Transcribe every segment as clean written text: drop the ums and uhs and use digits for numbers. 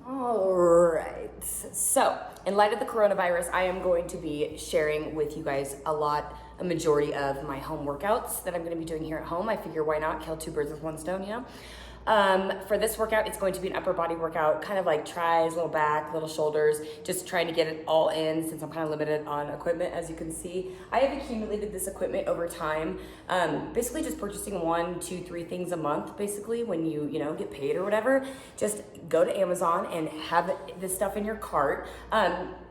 All right, so in light of the coronavirus, I am going to be sharing with you guys a majority of my home workouts that I'm going to be doing here at home. I figure why not kill two birds with one stone, you know? For this workout, it's going to be an upper body workout, kind of like tris, little back, little shoulders, just trying to get it all in since I'm kind of limited on equipment, as you can see. I have accumulated this equipment over time, basically just purchasing 1, 2, 3 things a month, basically, when you get paid or whatever. Just go to Amazon and have this stuff in your cart.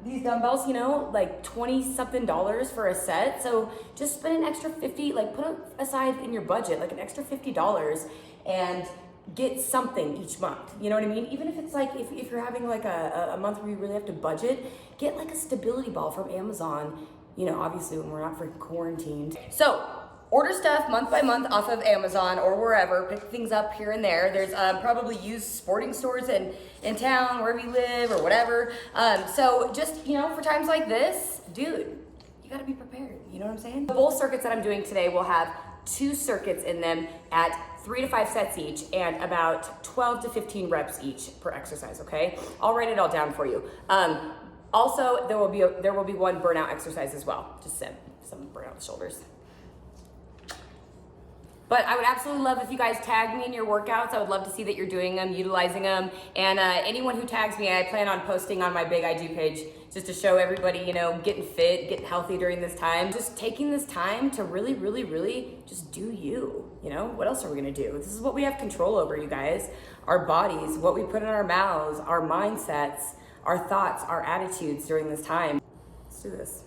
These dumbbells, like 20 something dollars for a set. So just spend an extra 50, like put aside in your budget, like an extra $50 and get something each month, you know what I mean? Even if it's like, if you're having like a month where you really have to budget, get like a stability ball from Amazon, obviously when we're not freaking quarantined. So order stuff month by month off of Amazon or wherever, pick things up here and there. There's probably used sporting stores in town, wherever you live or whatever. So just, for times like this, dude, you gotta be prepared, you know what I'm saying? The both circuits that I'm doing today will have 2 circuits in them at 3 to 5 sets each and about 12 to 15 reps each per exercise, okay? I'll write it all down for you. Also, there will be one burnout exercise as well, just some burnout shoulders. But I would absolutely love if you guys tag me in your workouts. I would love to see that you're doing them, utilizing them. And anyone who tags me, I plan on posting on my big IG page just to show everybody, getting fit, getting healthy during this time. Just taking this time to really, really, really just do you. What else are we gonna do? This is what we have control over, you guys. Our bodies, what we put in our mouths, our mindsets, our thoughts, our attitudes during this time. Let's do this.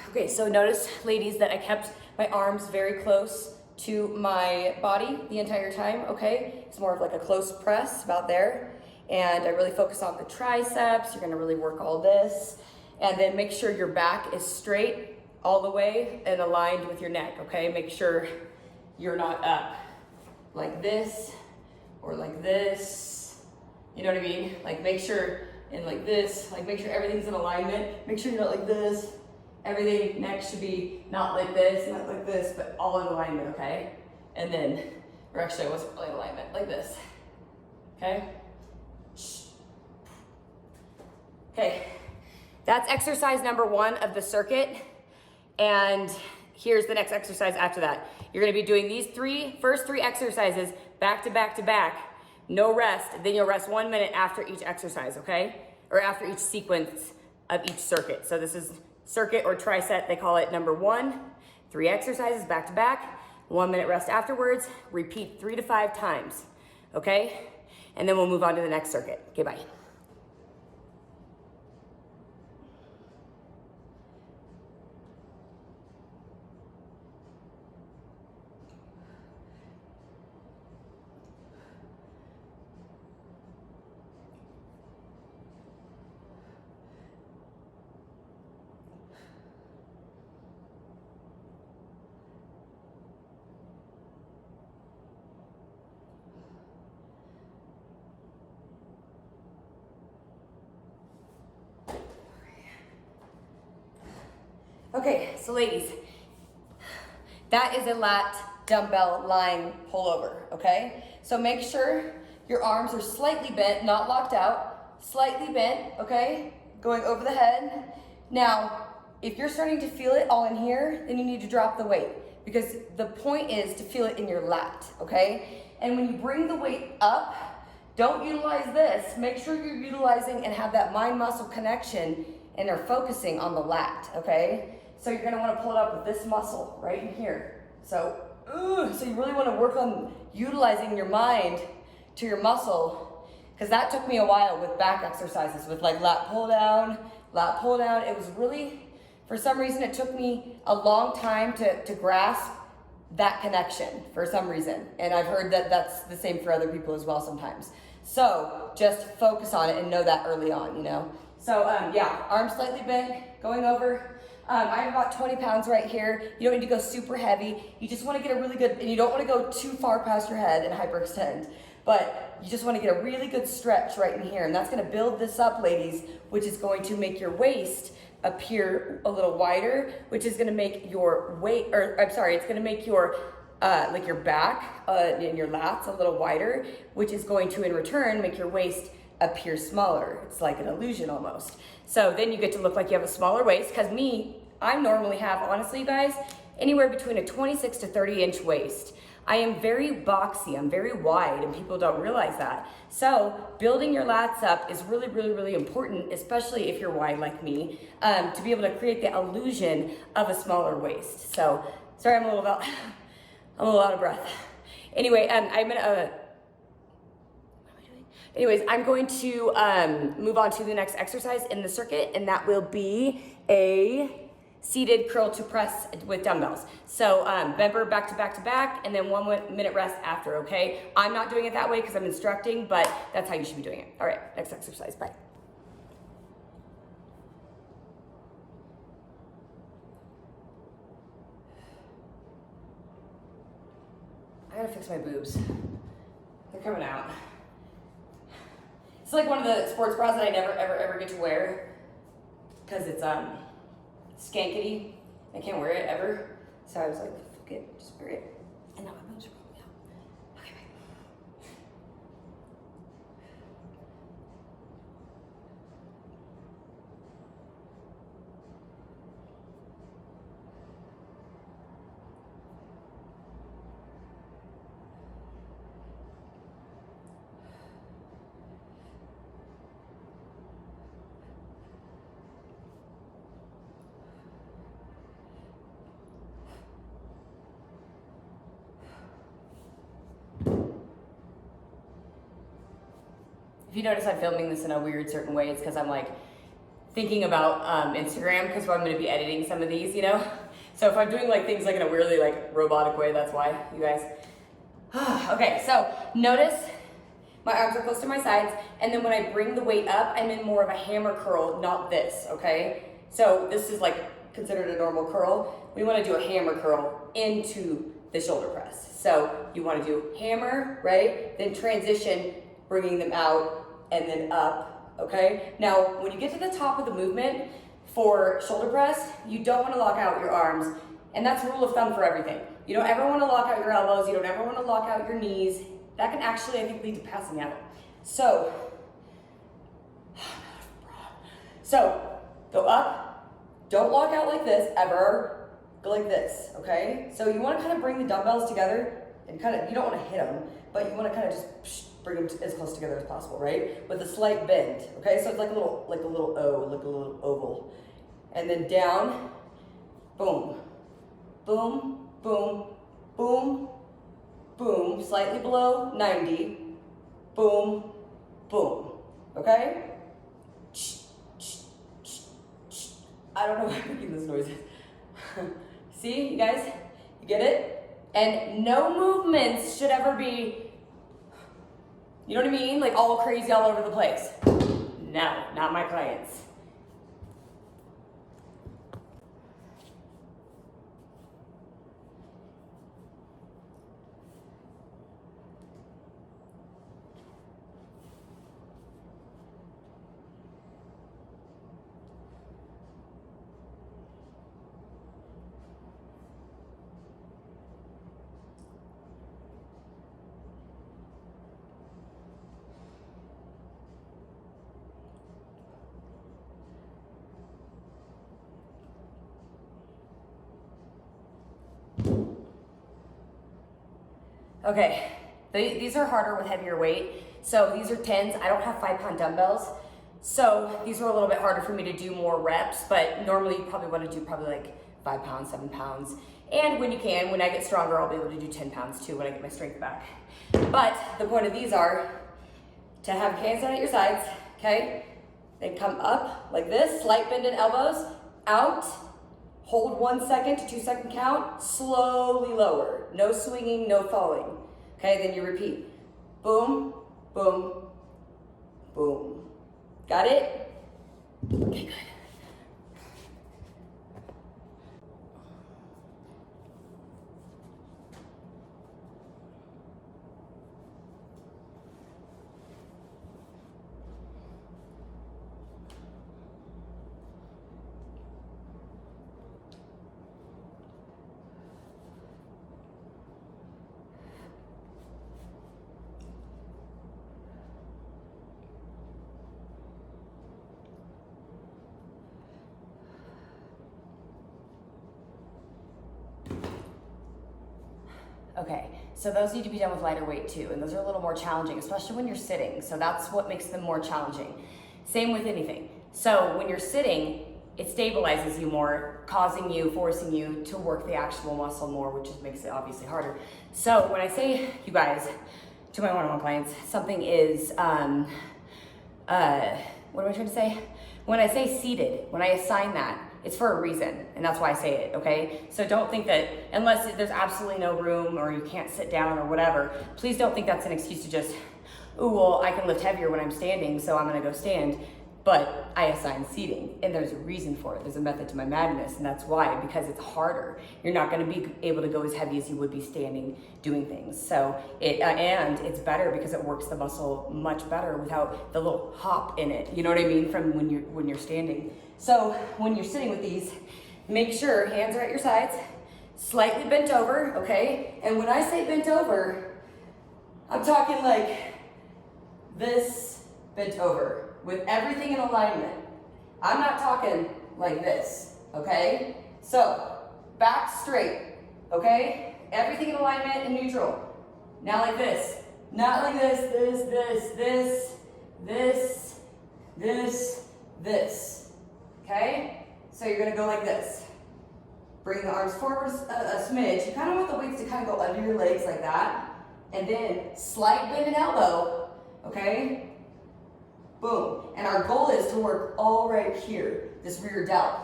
Okay, so notice, ladies, that I kept my arms very close to my body the entire time, okay? It's more of like a close press about there. And I really focus on the triceps. You're gonna really work all this. And then make sure your back is straight all the way and aligned with your neck, okay? Make sure you're not up like this or like this. You know what I mean? Like make sure, and like this, like make sure everything's in alignment. Make sure you're not like this. Everything next should be not like this, but all in alignment, okay? And then, or actually I wasn't really in alignment, like this, okay? Okay, that's exercise number 1 of the circuit. And here's the next exercise after that. You're gonna be doing these first three exercises back to back to back, no rest. Then you'll rest 1 minute after each exercise, okay? Or after each sequence of each circuit. So this is circuit or TRISET, they call it number 1. 3 exercises back to back, 1 minute rest afterwards, repeat 3 to 5 times, okay? And then we'll move on to the next circuit. Okay, bye. Okay, so ladies, that is a lat dumbbell lying pullover, okay? So make sure your arms are slightly bent, not locked out, slightly bent, okay? Going over the head. Now, if you're starting to feel it all in here, then you need to drop the weight because the point is to feel it in your lat, okay? And when you bring the weight up, don't utilize this. Make sure you're utilizing and have that mind-muscle connection and are focusing on the lat, okay? So you're gonna wanna pull it up with this muscle right in here. So you really wanna work on utilizing your mind to your muscle, because that took me a while with back exercises, with like lat pull down. It was really, for some reason, it took me a long time to grasp that connection for some reason. And I've heard that that's the same for other people as well sometimes. So just focus on it and know that early on, you know? So yeah, arms slightly bent, going over. I have about 20 pounds right here. You don't need to go super heavy. You just want to get a really good, and you don't want to go too far past your head and hyperextend, but you just want to get a really good stretch right in here. And that's going to build this up, ladies, which is going to make your waist appear a little wider, which is going to make your it's going to make your like your back and your lats a little wider, which is going to in return make your waist appear smaller. It's like an illusion almost. So then you get to look like you have a smaller waist, because I normally have, honestly, you guys, anywhere between a 26 to 30 inch waist. I am very boxy, I'm very wide, and people don't realize that. So building your lats up is really, really, really important, especially if you're wide like me, to be able to create the illusion of a smaller waist. So, sorry, I'm a little out of breath. Anyway, I'm going to move on to the next exercise in the circuit, and that will be a seated curl to press with dumbbells. So remember, back to back to back, and then 1 minute rest after, okay? I'm not doing it that way because I'm instructing, but that's how you should be doing it. All right, next exercise, bye. I gotta fix my boobs. They're coming out. It's like one of the sports bras that I never, ever get to wear because it's skankety. I can't wear it ever. So I was like, fuck it, just wear it. And now my boobs are probably out. Okay, bye. If you notice I'm filming this in a weird certain way, it's because I'm like thinking about Instagram, because I'm going to be editing some of these, you know? So if I'm doing like things like in a weirdly like robotic way, that's why, you guys. Okay, so notice my arms are close to my sides, and then when I bring the weight up, I'm in more of a hammer curl, not this, okay? So this is like considered a normal curl. We want to do a hammer curl into the shoulder press. So you want to do hammer, right? Then transition, bringing them out and then up, okay? Now, when you get to the top of the movement for shoulder press, you don't want to lock out your arms, and that's rule of thumb for everything. You don't ever want to lock out your elbows, you don't ever want to lock out your knees. That can actually, I think, lead to passing out. So go up, don't lock out like this ever, go like this, okay? So you want to kind of bring the dumbbells together and kind of, you don't want to hit them, but you want to kind of just bring them as close together as possible, right? With a slight bend, okay? So it's like a little O, like a little oval. And then down, boom, boom, boom, boom, boom, slightly below 90, boom, boom, okay? I don't know why I'm making this noise. See, you guys, you get it? And no movements should ever be, you know what I mean? Like all crazy all over the place. No, not my clients. Okay, these are harder with heavier weight. So these are 10s. I don't have 5-pound dumbbells. So these are a little bit harder for me to do more reps, but normally you probably want to do probably like 5 pounds, 7 pounds. And when you can, when I get stronger, I'll be able to do 10 pounds too when I get my strength back. But the point of these are to have your hands down at your sides, okay? Then come up like this, slight bend in elbows, out, hold 1 second to 2 second count, slowly lower. No swinging, no falling. Okay, then you repeat. Boom, boom, boom. Got it? Okay, good. Okay, so those need to be done with lighter weight too, and those are a little more challenging, especially when you're sitting, so that's what makes them more challenging. Same with anything. So when you're sitting, it stabilizes you more, causing you, forcing you to work the actual muscle more, which just makes it obviously harder. So when I say, you guys, to my one-on-one clients, something is, what am I trying to say? When I say seated, when I assign that, it's for a reason, and that's why I say it, okay? So don't think that, unless there's absolutely no room or you can't sit down or whatever, please don't think that's an excuse to just, ooh, well, I can lift heavier when I'm standing, so I'm gonna go stand. But I assign seating, and there's a reason for it. There's a method to my madness, and that's why, because it's harder. You're not gonna be able to go as heavy as you would be standing doing things. So and it's better because it works the muscle much better without the little hop in it. You know what I mean? From when you're standing. So when you're sitting with these, make sure hands are at your sides, slightly bent over, okay? And when I say bent over, I'm talking like this bent over, with everything in alignment. I'm not talking like this, okay? So, back straight, okay? Everything in alignment and neutral. Now like this. Not like this, this. Okay? So you're gonna go like this. Bring the arms forward a smidge. You kind of want the weights to kind of go under your legs like that. And then slight bend in elbow, okay? Boom. And our goal is to work all right here, this rear delt.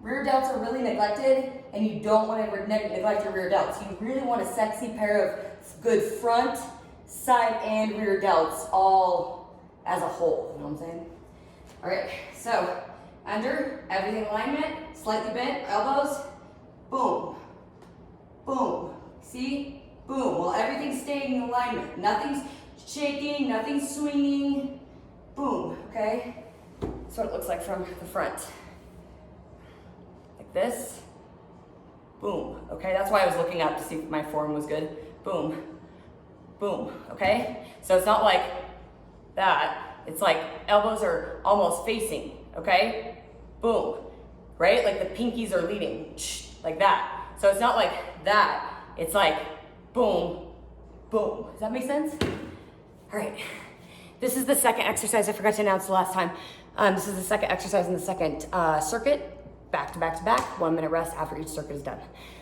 Rear delts are really neglected, and you don't want to neglect your rear delts. You really want a sexy pair of good front, side, and rear delts all as a whole. You know what I'm saying? All right, so under, everything in alignment, slightly bent, elbows, boom, boom. See? Boom. Well, everything's staying in alignment. Nothing's shaking, nothing's swinging. Boom, okay? That's what it looks like from the front. Like this. Boom, okay? That's why I was looking up to see if my form was good. Boom, boom, okay? So it's not like that. It's like elbows are almost facing, okay? Boom, right? Like the pinkies are leading, like that. So it's not like that. It's like boom, boom. Does that make sense? All right. This is the second exercise. I forgot to announce the last time. This is the second exercise in the second circuit, back to back to back, 1 minute rest after each circuit is done.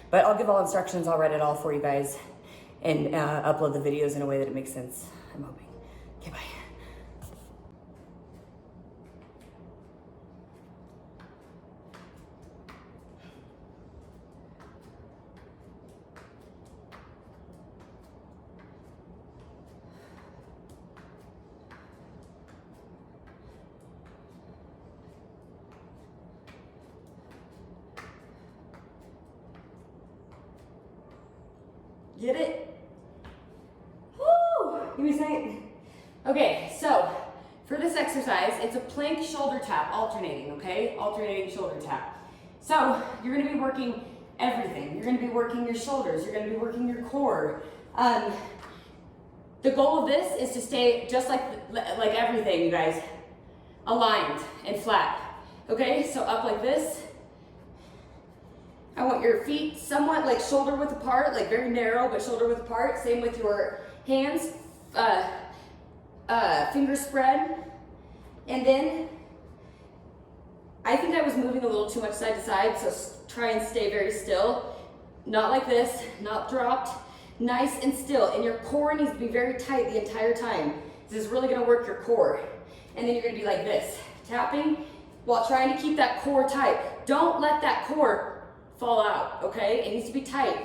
But I'll give all instructions, I'll write it all for you guys and upload the videos in a way that it makes sense, I'm hoping. Okay, bye. Get it? Woo! Give me a second. Okay, so for this exercise, it's a plank shoulder tap, alternating, okay? Alternating shoulder tap. So you're gonna be working everything. You're gonna be working your shoulders. You're gonna be working your core. The goal of this is to stay just like everything, you guys, aligned and flat. Okay, so up like this. I want your feet somewhat like shoulder width apart, like very narrow, but shoulder width apart. Same with your hands, fingers spread. And then, I think I was moving a little too much side to side, so try and stay very still. Not like this, not dropped, nice and still. And your core needs to be very tight the entire time. This is really gonna work your core. And then you're gonna be like this, tapping while trying to keep that core tight. Don't let that core fall out, okay? It needs to be tight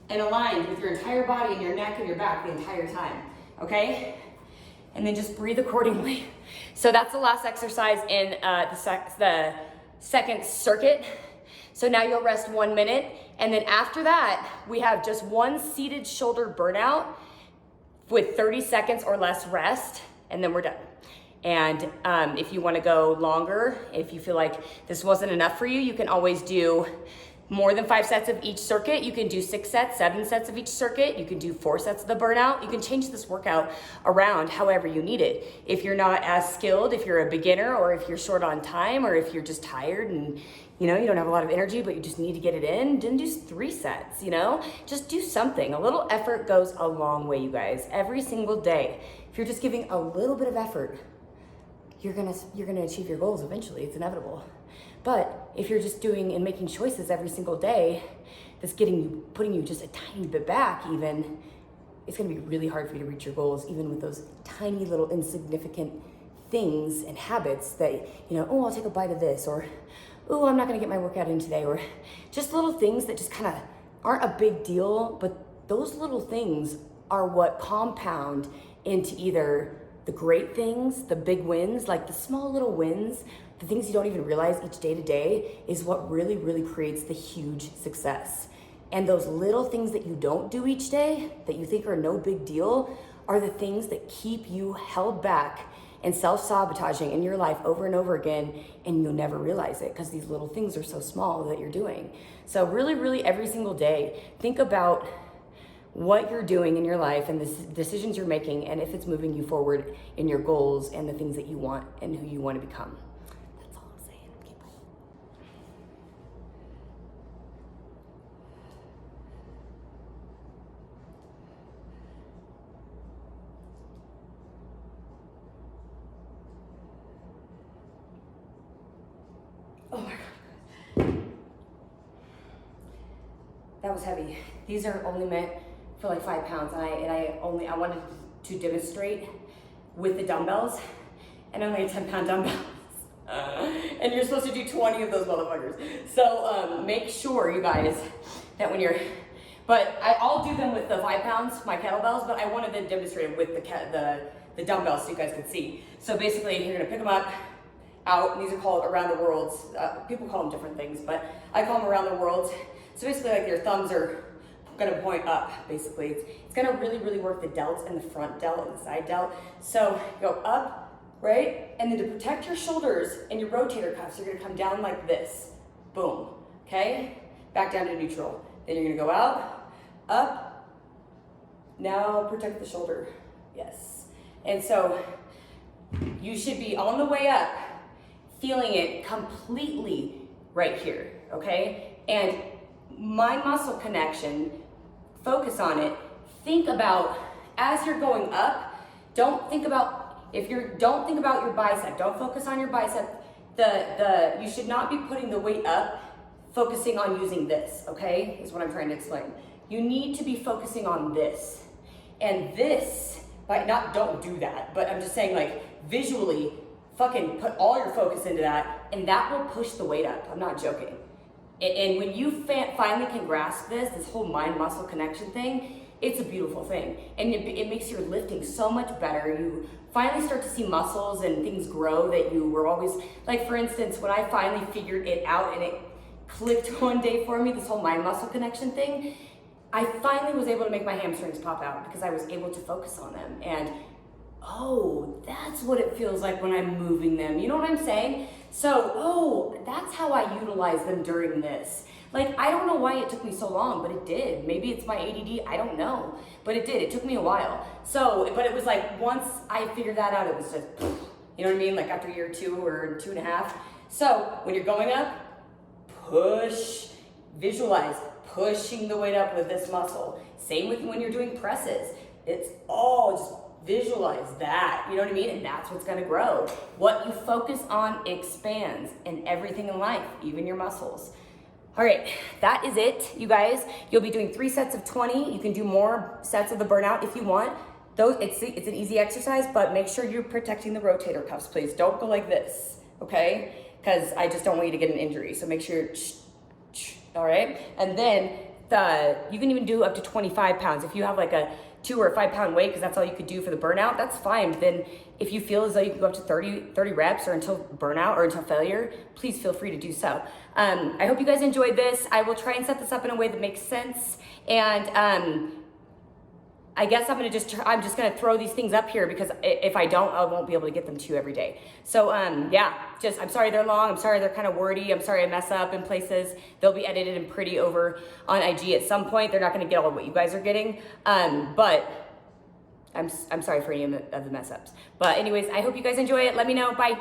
and aligned with your entire body and your neck and your back the entire time, okay? and then just breathe accordingly. So that's the last exercise in the second circuit. So now you'll rest 1 minute, and then after that, we have just one seated shoulder burnout with 30 seconds or less rest, and then we're done. And if you wanna go longer, if you feel like this wasn't enough for you, you can always do more than 5 sets of each circuit. You can do 6 sets, 7 sets of each circuit. You can do 4 sets of the burnout. You can change this workout around however you need it. If you're not as skilled, if you're a beginner, or if you're short on time, or if you're just tired and you don't have a lot of energy, but you just need to get it in, then do 3 sets, Just do something. A little effort goes a long way, you guys. Every single day, if you're just giving a little bit of effort, you're gonna achieve your goals eventually. It's inevitable. But if you're just doing and making choices every single day that's putting you just a tiny bit back even, it's gonna be really hard for you to reach your goals, even with those tiny little insignificant things and habits that, oh, I'll take a bite of this, or, oh, I'm not gonna get my workout in today, or just little things that just kind of aren't a big deal, but those little things are what compound into either the great things, the big wins, like the small little wins, the things you don't even realize each day to day is what really, really creates the huge success. And those little things that you don't do each day that you think are no big deal are the things that keep you held back and self-sabotaging in your life over and over again, and you'll never realize it because these little things are so small that you're doing. So really, really every single day, think about what you're doing in your life and the decisions you're making, and if it's moving you forward in your goals and the things that you want and who you want to become. That's all I'm saying. Keep going. Oh my God. That was heavy. These are only meant for like 5 pounds, and I wanted to demonstrate with the dumbbells, and I only had 10-pound dumbbells. And you're supposed to do 20 of those motherfuckers. So make sure, you guys, that when you're, I'll do them with the 5 pounds, my kettlebells, but I wanted to demonstrate it with the dumbbells so you guys can see. So basically, you're gonna pick them up, out, and these are called around the worlds. People call them different things, but I call them around the worlds. So basically, like, your thumbs are gonna point up, basically. It's gonna really, really work the delts and the front delt and the side delt. So go up, right? And then to protect your shoulders and your rotator cuffs, you're gonna come down like this. Boom, okay? Back down to neutral. Then you're gonna go out, up. Now protect the shoulder, yes. And so you should be on the way up, feeling it completely right here, okay? And mind muscle connection, focus on it. Think about, as you're going up, don't think about your bicep. Don't focus on your bicep. You should not be putting the weight up, focusing on using this, okay? Is what I'm trying to explain. You need to be focusing on this. And this, don't do that, but I'm just saying, like, visually, fucking put all your focus into that, and that will push the weight up. I'm not joking. And when you finally can grasp this whole mind-muscle connection thing, it's a beautiful thing. And it makes your lifting so much better. You finally start to see muscles and things grow that you were always, like, for instance, when I finally figured it out and it clicked one day for me, this whole mind-muscle connection thing, I finally was able to make my hamstrings pop out because I was able to focus on them. And oh, that's what it feels like when I'm moving them. You know what I'm saying? So, oh, that's how I utilize them during this. Like, I don't know why it took me so long, but it did. Maybe it's my ADD, I don't know. But it did, it took me a while. So, but it was like, once I figured that out, it was just, you know what I mean? Like after year 2 or 2.5. So, when you're going up, push, visualize, pushing the weight up with this muscle. Same with when you're doing presses. It's all just visualize that, you know what I mean? And that's what's gonna grow. What you focus on expands in everything in life, even your muscles. All right, that is it, you guys. You'll be doing 3 sets of 20. You can do more sets of the burnout if you want. It's an easy exercise, but make sure you're protecting the rotator cuffs, please. Don't go like this, okay? Because I just don't want you to get an injury, so make sure, all right? And then you can even do up to 25 pounds. If you have like a 2 or 5 pound weight because that's all you could do for the burnout, that's fine. But then if you feel as though you can go up to 30 reps or until burnout or until failure, please feel free to do so. I hope you guys enjoyed this. I will try and set this up in a way that makes sense. And I guess I'm just gonna throw these things up here because if I don't, I won't be able to get them to you every day. So yeah, I'm sorry they're long. I'm sorry they're kind of wordy. I'm sorry I mess up in places. They'll be edited and pretty over on IG at some point. They're not gonna get all of what you guys are getting. But I'm sorry for any of the mess ups. But anyways, I hope you guys enjoy it. Let me know. Bye.